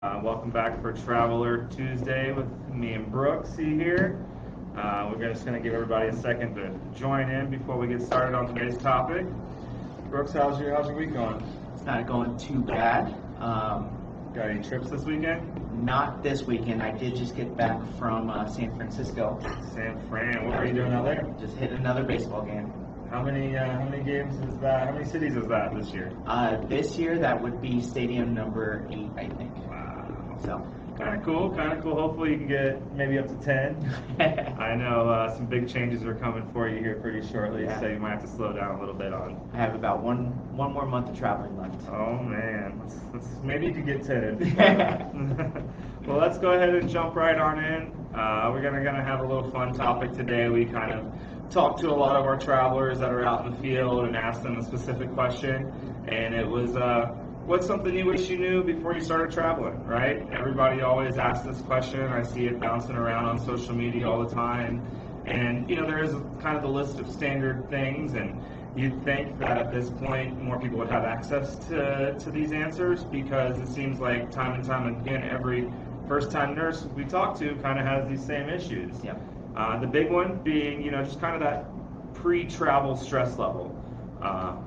Welcome back for Traveler Tuesday with me and Brooksy here. We're just going to give everybody a second to join in before we get started on today's topic. Brooks, how's your week going? It's not going too bad. Got any trips this weekend? Not this weekend. I did just get back from San Francisco. San Fran. What were you doing out there? Just hit another baseball game. How many games is that? How many cities is that this year? This year, that would be stadium number 8, I think. Wow. So Kind of cool. Hopefully you can get maybe up to 10. I know some big changes are coming for you here pretty shortly, Yeah. so you might have to slow down a little bit on. I have about one more month of traveling left. Oh man, maybe you could get 10. Well, let's go ahead and jump right on in. We're gonna have a little fun topic today. We kind of talked to a lot of our travelers that are out in the field and asked them a specific question, and it was what's something you wish you knew before you started traveling, right? Everybody always asks this question. I see it bouncing around on social media all the time. And, there is kind of the list of standard things, and you'd think that at this point more people would have access to these answers, because it seems like time and time again, every first-time nurse we talk to kind of has these same issues. Yeah. The big one being, just kind of that pre-travel stress level.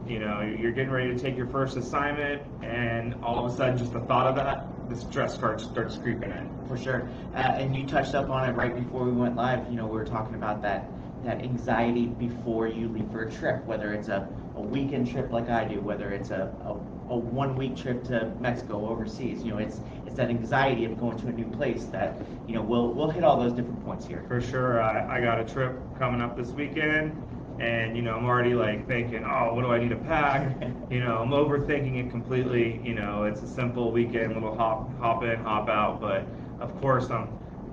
You're getting ready to take your first assignment, and all of a sudden, just the thought of that, the stress card starts creeping in. For sure. And you touched up on it right before we went live. We were talking about that anxiety before you leave for a trip, whether it's a weekend trip like I do, whether it's a 1 week trip to Mexico overseas. It's that anxiety of going to a new place that, we'll hit all those different points here. For sure. I got a trip coming up this weekend, and I'm already thinking, oh, what do I need to pack? I'm overthinking it completely. It's a simple weekend, little hop in, hop out, but of course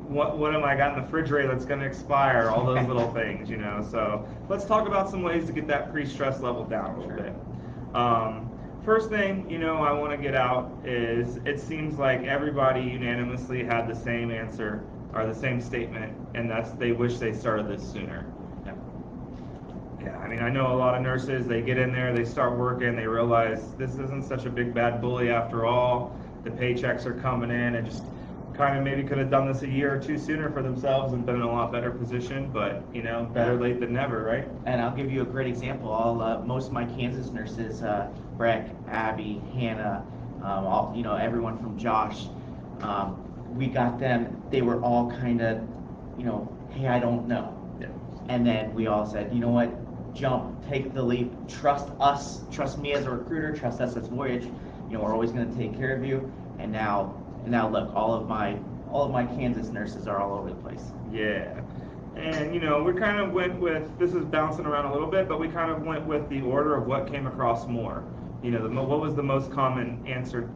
what am I got in the refrigerator that's going to expire? All those little things, So let's talk about some ways to get that pre-stress level down a little bit. First thing, I want to get out is, it seems like everybody unanimously had the same answer or the same statement, and that's they wish they started this sooner. Yeah, I know a lot of nurses, they get in there, they start working, they realize this isn't such a big bad bully after all. The paychecks are coming in, and just kind of maybe could have done this a year or two sooner for themselves and been in a lot better position, but better late than never, right? And I'll give you a great example. Most of my Kansas nurses, Breck, Abby, Hannah, everyone from Josh, we got them. They were all kind of, hey, I don't know. Yeah. And then we all said, you know what? Jump, take the leap, trust us, trust me as a recruiter, trust us as Voyage. We're always going to take care of you. And now look, all of my Kansas nurses are all over the place. Yeah. And we kind of went with, this is bouncing around a little bit, but we kind of went with the order of what came across more. What was the most common answered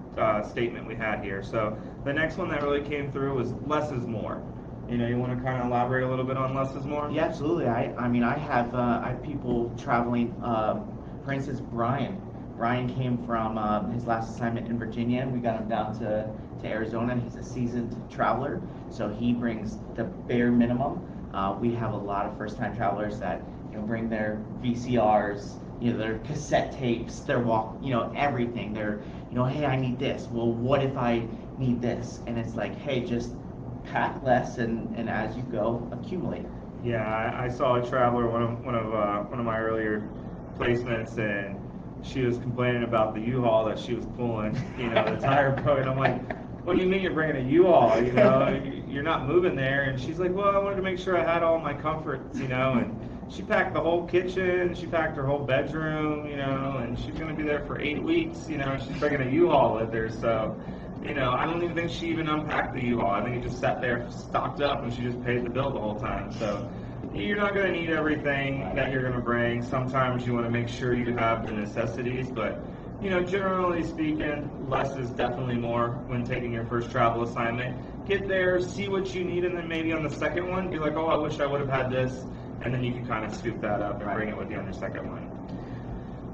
statement we had here. So the next one that really came through was less is more. You want to kind of elaborate a little bit on less is more? Yeah, absolutely. I have people traveling. For instance, Brian. Brian came from his last assignment in Virginia, and we got him down to Arizona. He's a seasoned traveler, so he brings the bare minimum. We have a lot of first-time travelers that bring their VCRs, their cassette tapes, their everything. They're hey, I need this. Well, what if I need this? And it's like, hey, just pack less, and as you go, accumulate. Yeah, I saw a traveler one of my earlier placements, and she was complaining about the U-Haul that she was pulling. The tire broke, and I'm like, what do you mean you're bringing a U-Haul? You're not moving there. And she's like, well, I wanted to make sure I had all my comforts, and she packed the whole kitchen, she packed her whole bedroom, and she's going to be there for 8 weeks, she's bringing a U-Haul with her. So I don't even think she even unpacked the U-Haul. I think it just sat there stocked up, and she just paid the bill the whole time. So you're not going to need everything that you're going to bring. Sometimes you want to make sure you have the necessities, but generally speaking, less is definitely more when taking your first travel assignment. Get there, see what you need, and then maybe on the second one, be like, oh, I wish I would have had this, and then you can kind of scoop that up and bring it with you on your second one.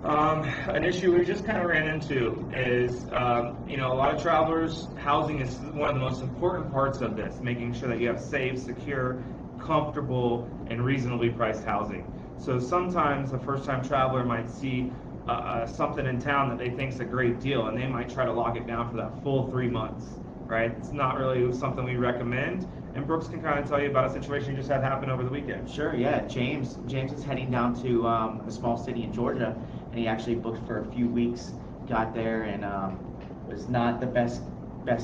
An issue we just kind of ran into is, a lot of travelers, housing is one of the most important parts of this, making sure that you have safe, secure, comfortable, and reasonably priced housing. So sometimes a first-time traveler might see something in town that they think is a great deal, and they might try to lock it down for that full 3 months. right? It's not really something we recommend. And Brooks can kind of tell you about a situation you just had happen over the weekend. Sure, yeah. James is heading down to a small city in Georgia, and he actually booked for a few weeks. Got there and was not the best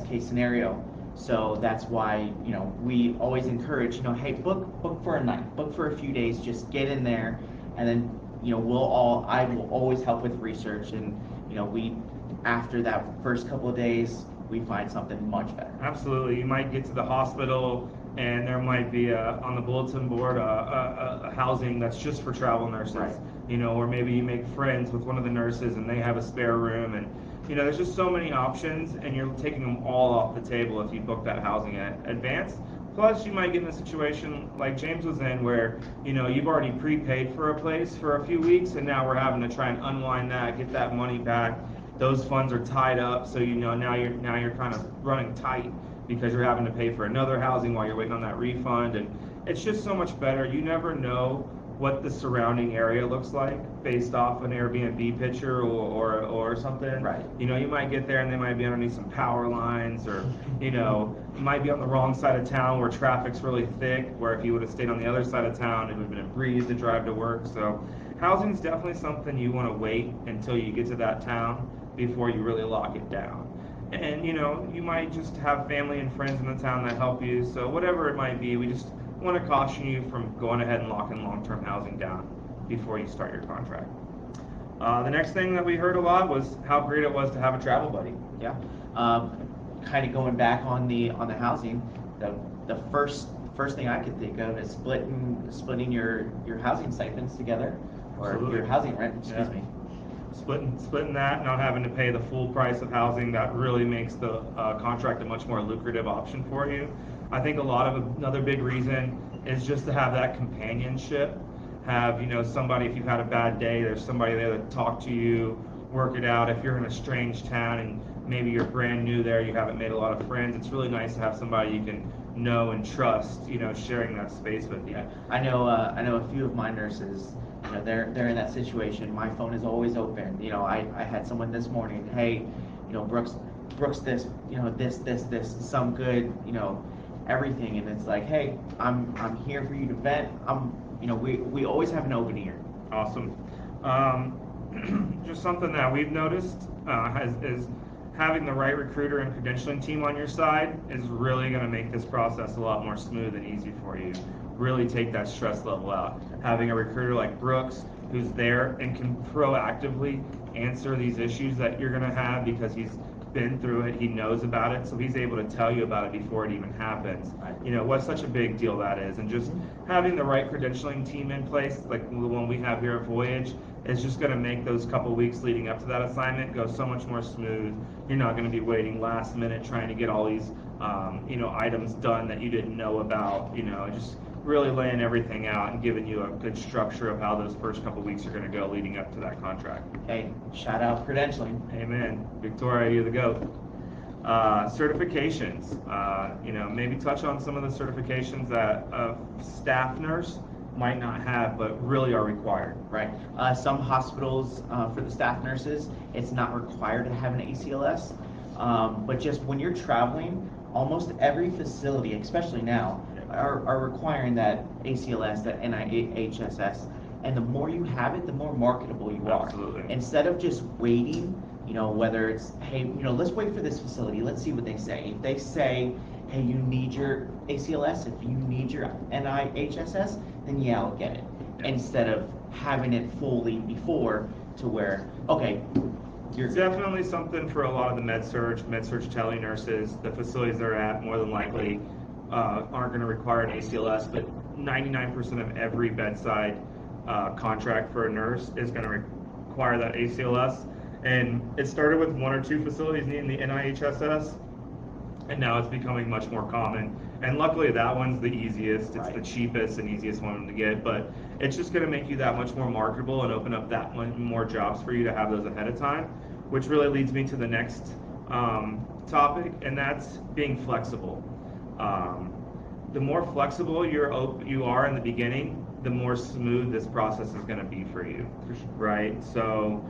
case scenario. So that's why we always encourage hey, book for a night, book for a few days, just get in there, and then I will always help with research, and we after that first couple of days we find something much better. Absolutely. You might get to the hospital and there might be on the bulletin board a housing that's just for travel nurses, Right. Or maybe you make friends with one of the nurses and they have a spare room, and there's just so many options, and you're taking them all off the table if you book that housing in advance. Plus, you might get in a situation like James was in where, you've already prepaid for a place for a few weeks, and now we're having to try and unwind that, get that money back. Those funds are tied up, so now you're kind of running tight because you're having to pay for another housing while you're waiting on that refund, and it's just so much better. You never know what the surrounding area looks like based off an Airbnb picture or something. Right. You might get there and they might be underneath some power lines, or you might be on the wrong side of town where traffic's really thick, where if you would have stayed on the other side of town, it would have been a breeze to drive to work. So housing's definitely something you want to wait until you get to that town before you really lock it down. And you might just have family and friends in the town that help you. So whatever it might be, we just want to caution you from going ahead and locking long-term housing down before you start your contract. The next thing that we heard a lot was how great it was to have a travel buddy. Yeah. Kind of going back on the housing, the first thing I could think of is splitting your housing stipends together, or Absolutely. your housing rent. Excuse me. Splitting that, not having to pay the full price of housing, that really makes the contract a much more lucrative option for you. I think another big reason is just to have that companionship. Have somebody, if you've had a bad day, there's somebody there to talk to you, work it out. If you're in a strange town and maybe you're brand new there, you haven't made a lot of friends, it's really nice to have somebody you can know and trust, sharing that space with you. I know a few of my nurses. They're in that situation. My phone is always open. I had someone this morning. Hey, Brooks, this, this, some good, everything, and it's like, hey, I'm here for you to vent. We always have an open ear. Awesome. Just something that we've noticed is having the right recruiter and credentialing team on your side is really going to make this process a lot more smooth and easy for you. Really take that stress level out. Having a recruiter like Brooks who's there and can proactively answer these issues that you're going to have because he's been through it, he knows about it, so he's able to tell you about it before it even happens. What such a big deal that is. And just having the right credentialing team in place, like the one we have here at Voyage, is just going to make those couple weeks leading up to that assignment go so much more smooth. You're not going to be waiting last minute trying to get all these items done that you didn't know about. Just really laying everything out and giving you a good structure of how those first couple weeks are going to go leading up to that contract. Hey, shout out credentialing. Amen. Victoria, you're the GOAT. Certifications. Maybe touch on some of the certifications that a staff nurse might not have, but really are required. Right. Some hospitals, for the staff nurses, it's not required to have an ACLS. But just when you're traveling, almost every facility, especially now, are requiring that ACLS, that NIHSS, and the more you have it, the more marketable you are. Absolutely. Instead of just waiting, whether it's, hey, let's wait for this facility, let's see what they say. If they say, hey, you need your ACLS, if you need your NIHSS, then yeah, I'll get it. Yeah. Instead of having it fully before, to where, okay, It's definitely something for a lot of the med-surg tele nurses. The facilities they're at more than likely aren't going to require an ACLS, but 99% of every bedside contract for a nurse is going to require that ACLS. And it started with one or two facilities needing the NIHSS, and now it's becoming much more common. And luckily that one's the easiest, it's the cheapest and easiest one to get, but it's just going to make you that much more marketable and open up that much more jobs for you to have those ahead of time, which really leads me to the next topic, and that's being flexible. The more flexible you are in the beginning, the more smooth this process is going to be for you, right? So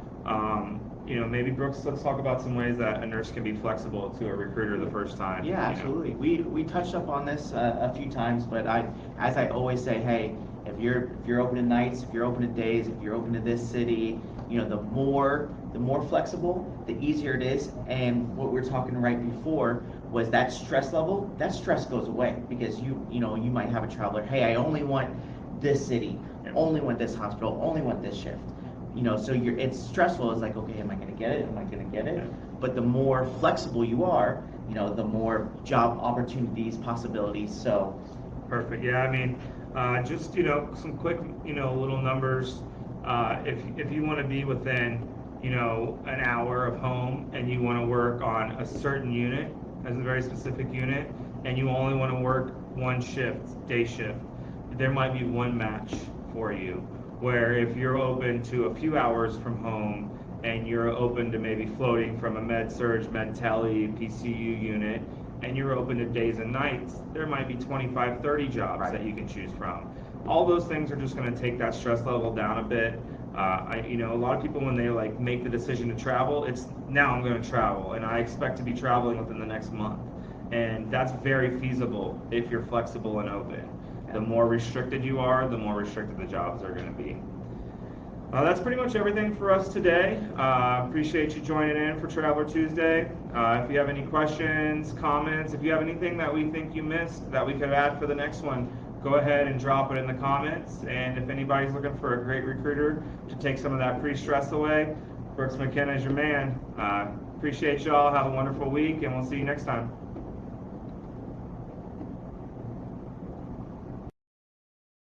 maybe Brooks, let's talk about some ways that a nurse can be flexible to a recruiter the first time. Yeah, absolutely. We touched up on this a few times, but as I always say, hey, if you're open to nights, if you're open to days, if you're open to this city, the more flexible, the easier it is. And what we were talking right before was that stress level. That stress goes away because you might have a traveler. Hey, I only want this city, only want this hospital, only want this shift. So it's stressful. It's like, okay, am I going to get it? Am I going to get it? But the more flexible you are, the more job opportunities, possibilities. So perfect. Yeah, I mean, just some quick little numbers. If you want to be within an hour of home and you want to work on a certain unit, as a very specific unit, and you only want to work one shift, day shift, there might be one match for you. Where if you're open to a few hours from home and you're open to maybe floating from a med-surg, med-tele, PCU unit, and you're open to days and nights, there might be 25, 30 jobs that you can choose from. All those things are just going to take that stress level down a bit. A lot of people, when they make the decision to travel, it's now I'm going to travel, and I expect to be traveling within the next month. And that's very feasible if you're flexible and open. The more restricted you are, the more restricted the jobs are going to be. That's pretty much everything for us today. Appreciate you joining in for Traveler Tuesday. If you have any questions, comments, if you have anything that we think you missed that we could add for the next one, go ahead and drop it in the comments. And if anybody's looking for a great recruiter to take some of that pre-stress away, Brooks McKenna is your man. Appreciate y'all. Have a wonderful week, and we'll see you next time.